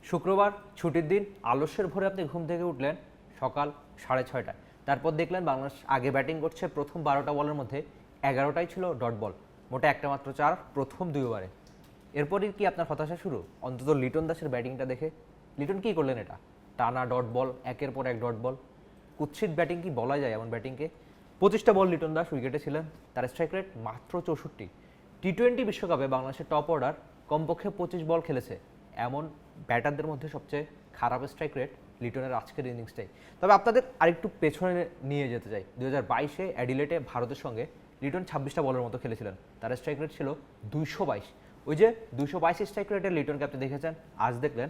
শুক্রবার ছুটির দিন আলস্যের ভোরে আপনি ঘুম থেকে উঠলেন সকাল 6:30টায়। তারপর দেখলেন বাংলাদেশ আগে ব্যাটিং করছে। প্রথম 12টা বলের মধ্যে 11টাই ছিল ডট বল, মোটে একটা মাত্র 4 প্রথম 2 ওভারে। এরপরই কি আপনার হতাশা শুরু? অন্তত লিটন দাসের ব্যাটিংটা দেখে। লিটন কি করলেন এটা? টানা ডট বল, একের পর এক ডট বল। কুৎসিত ব্যাটিং কি বলা যায় এমন ব্যাটিংকে? 25টা বল লিটন দাস উইকেটে ছিলেন, তার স্ট্রাইক রেট মাত্র 64। টি-20 বিশ্বকাপে বাংলাদেশের টপ অর্ডার কমপক্ষে 25 বল খেলেছে এমন ব্যাটারদের মধ্যে সবচেয়ে খারাপ স্ট্রাইক রেট লিটনের আজকের ইনিংসটাই। তবে আপনাদের আরেকটু পেছনে নিয়ে যেতে চাই। 2022-এ অ্যাডিলেটে ভারতের সঙ্গে লিটন 26টা বলের মতো খেলেছিলেন, তার স্ট্রাইক রেট ছিল 222। ওই যে 222 স্ট্রাইক রেটের লিটনকে আপনি দেখেছেন, আজ দেখলেন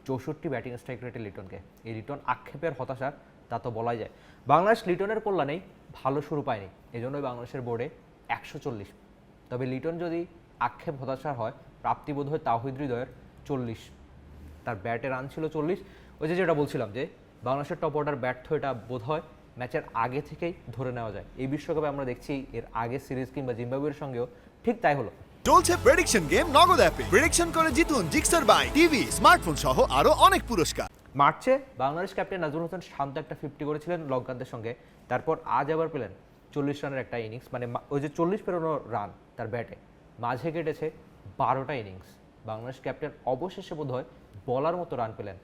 64 ব্যাটিং স্ট্রাইক রেটের লিটনকে। এই লিটন আক্ষেপের হতাশার, তা তো বলাই যায়। বাংলাদেশ লিটনের কল্যাণেই ভালো শুরু পায়নি, এজন্যই বাংলাদেশের বোর্ডে 140। তবে লিটন যদি আক্ষেপ হতাশার হয়, প্রাপ্তিবোধ হয় তাওহিদ হৃদয়ের 40। তার ব্যাটে রান ছিল 40। ওই যেটা বলছিলাম যে বাংলাদেশের টপ অর্ডার ব্যর্থ, এটা বোধ হয় ম্যাচের আগে থেকেই ধরে নেওয়া যায়। এই বিশ্বকাপে আমরা দেখছি এর আগে সিরিজ কিংবা জিম্বাবুয়ের সঙ্গেও ঠিক তাই হলো। চলছে প্রেডিকশন গেম নগদ অ্যাপে। প্রেডিকশন করে জিতুন জিক্সার বাইক, টিভি, স্মার্টফোন সহ আরো অনেক পুরস্কার। মার্চে বাংলাদেশ ক্যাপ্টেন নাজমুল হোসেন শান্ত একটা 50 করেছিলেন লঙ্কানদের সঙ্গে। তারপর আজ আবার পেলেন 40 রানের একটা ইনিংস, মানে ওই যে 40 পেরোনো রান তার ব্যাটে। মাঝে কেটেছে 12টা ইনিংস। বাংলাদেশ ক্যাপ্টেন অবশেষে বোধ হয় বলার মতো রান পেলেন।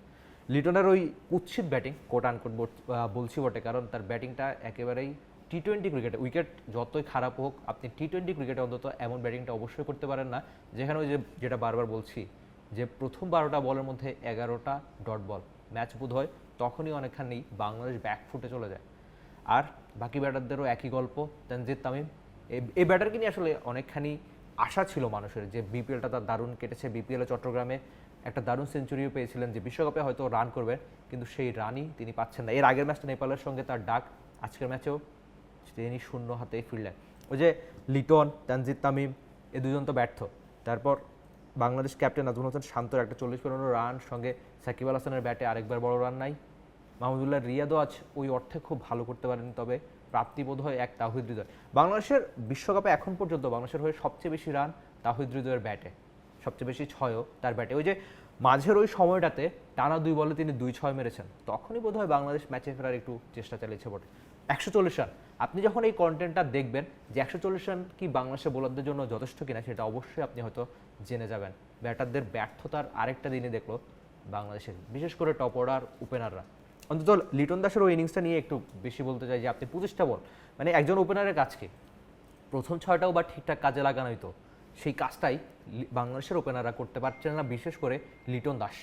লিটনের ওই কুৎসিত ব্যাটিং, কোট আনকোট বলছি বটে, কারণ তার ব্যাটিংটা একেবারেই টি-20 ক্রিকেটে, উইকেট যতই খারাপ হোক, আপনি টি-20 ক্রিকেটে অন্তত এমন ব্যাটিংটা অবশ্যই করতে পারেন না যেখানে ওই যেটা বারবার বলছি যে প্রথম 12টা বলের মধ্যে 11টা ডট বল। ম্যাচ বোধ হয় তখনই অনেকখানি বাংলাদেশ ব্যাকফুটে চলে যায়। আর বাকি ব্যাটারদেরও একই গল্প। তানজিদ তামিম, এই ব্যাটারকে নিয়ে আসলে অনেকখানি আশা ছিল মানুষের যে বিপিএলটা তার দারুণ কেটেছে। বিপিএলে চট্টগ্রামে একটা দারুণ সেঞ্চুরিও পেয়েছিলেন, যে বিশ্বকাপে হয়তো রান করবেন, কিন্তু সেই রানই তিনি পাচ্ছেন না। এর আগের ম্যাচটা নেপালের সঙ্গে তার ডাক, আজকের ম্যাচেও তিনি শূন্য হাতেই ফিরলেন। ওই যে লিটন, তানজিদ তামিম, এই দুজন তো ব্যর্থ। তারপর বাংলাদেশ ক্যাপ্টেন নাজমুল হোসেন শান্তর একটা 40 পেরোনো রান, সঙ্গে সাকিব আল হাসানের ব্যাটে আরেকবার বড় রান নাই। মাহমুদুল্লাহ রিয়াদও আজ ওই অর্থে খুব ভালো করতে পারেনি, তবে প্রাপ্তিবোধ হয় এক তাওহিদ হৃদয়। বাংলাদেশের বিশ্বকাপে এখন পর্যন্ত বাংলাদেশের হয়ে সবচেয়ে বেশি রান তাওহিদ হৃদয়ের ব্যাটে, সবচেয়ে বেশি ছয়ও তার ব্যাটে। ওই যে মাঝের ওই সময়টাতে টানা 2 বলে তিনি 2-6 মেরেছেন, তখনই বোধ হয় বাংলাদেশ ম্যাচে ফেরার একটু চেষ্টা চালিয়েছে বটে। 140 রান, আপনি যখন এই কন্টেন্টটা দেখবেন যে 140 রান কি বাংলাদেশের বোলারদের জন্য যথেষ্ট কিনা, সেটা অবশ্যই আপনি হয়তো জেনে যাবেন। ব্যাটারদের ব্যর্থতার আরেকটা দিনে দেখলো বাংলাদেশের, বিশেষ করে টপ অর্ডার ওপেনাররা। অন্তত লিটন দাসের ওই ইনিংসটা নিয়ে একটু বেশি বলতে চাই যে আপনি 25টা বল, মানে একজন ওপেনারের কাজকে প্রথম 6টাও বা ঠিকঠাক কাজে লাগানোই, তো সেই কাজটাই বাংলাদেশের ওপেনাররা করতে পারছেন না, বিশেষ করে লিটন দাস।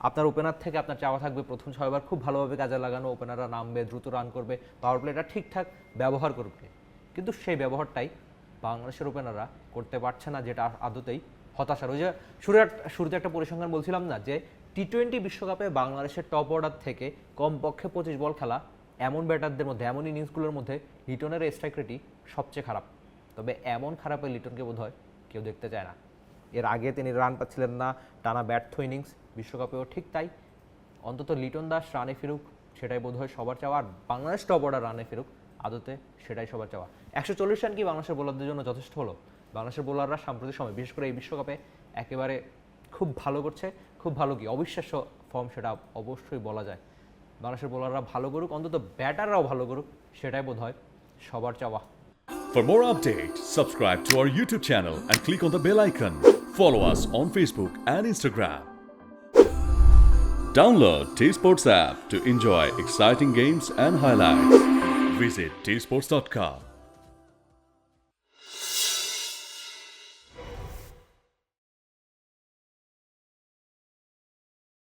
আপনার ওপেনার থেকে আপনার চাওয়া থাকবে প্রথম 6 ওভার খুব ভালোভাবে কাজে লাগানো, ওপেনাররা নামবে, দ্রুত রান করবে, পাওয়ার প্লেটা ঠিকঠাক ব্যবহার করবে, কিন্তু সেই ব্যবহারটাই বাংলাদেশের ওপেনাররা করতে পারছে না, যেটা আদতেই হতাশার। ওই যে শুরুতে একটা পরিসংখ্যান বলছিলাম না, যে টি-20 বিশ্বকাপে বাংলাদেশের টপ অর্ডার থেকে কমপক্ষে 25 বল খেলা এমন ব্যাটারদের মধ্যে, এমন ইনিংসগুলোর মধ্যে লিটনের স্ট্রাইক রেটই সবচেয়ে খারাপ। তবে এমন খারাপের লিটনকে বোধ হয় কেউ দেখতে চায় না। এর আগে তিনি রান পাচ্ছিলেন না, টানা ব্যর্থ ইনিংস, বিশ্বকাপেও ঠিক তাই। অন্তত লিটন দাস রানে ফিরুক, সেটাই বোধ হয় সবার চাওয়া। আর বাংলাদেশ টপ অর্ডার রানে ফিরুক, আদতে সেটাই সবার চাওয়া। 140 রান কি বাংলাদেশের বোলারদের জন্য যথেষ্ট হলো? বাংলাদেশের বোলাররা সাম্প্রতিক সময়, বিশেষ করে এই বিশ্বকাপে একেবারে খুব ভালো করছে। খুব ভালো কি, অবিশ্বাস্য ফর্ম, সেটা অবশ্যই বলা যায়। বাংলাদেশের বোলাররা ভালো করুক, অন্তত ব্যাটাররাও ভালো করুক, সেটাই বোধ হয় সবার চাওয়া। For more updates, subscribe to our YouTube channel and click on the bell icon. Follow us on Facebook and Instagram. Download T-Sports app to enjoy exciting games and highlights. Visit tsports.com.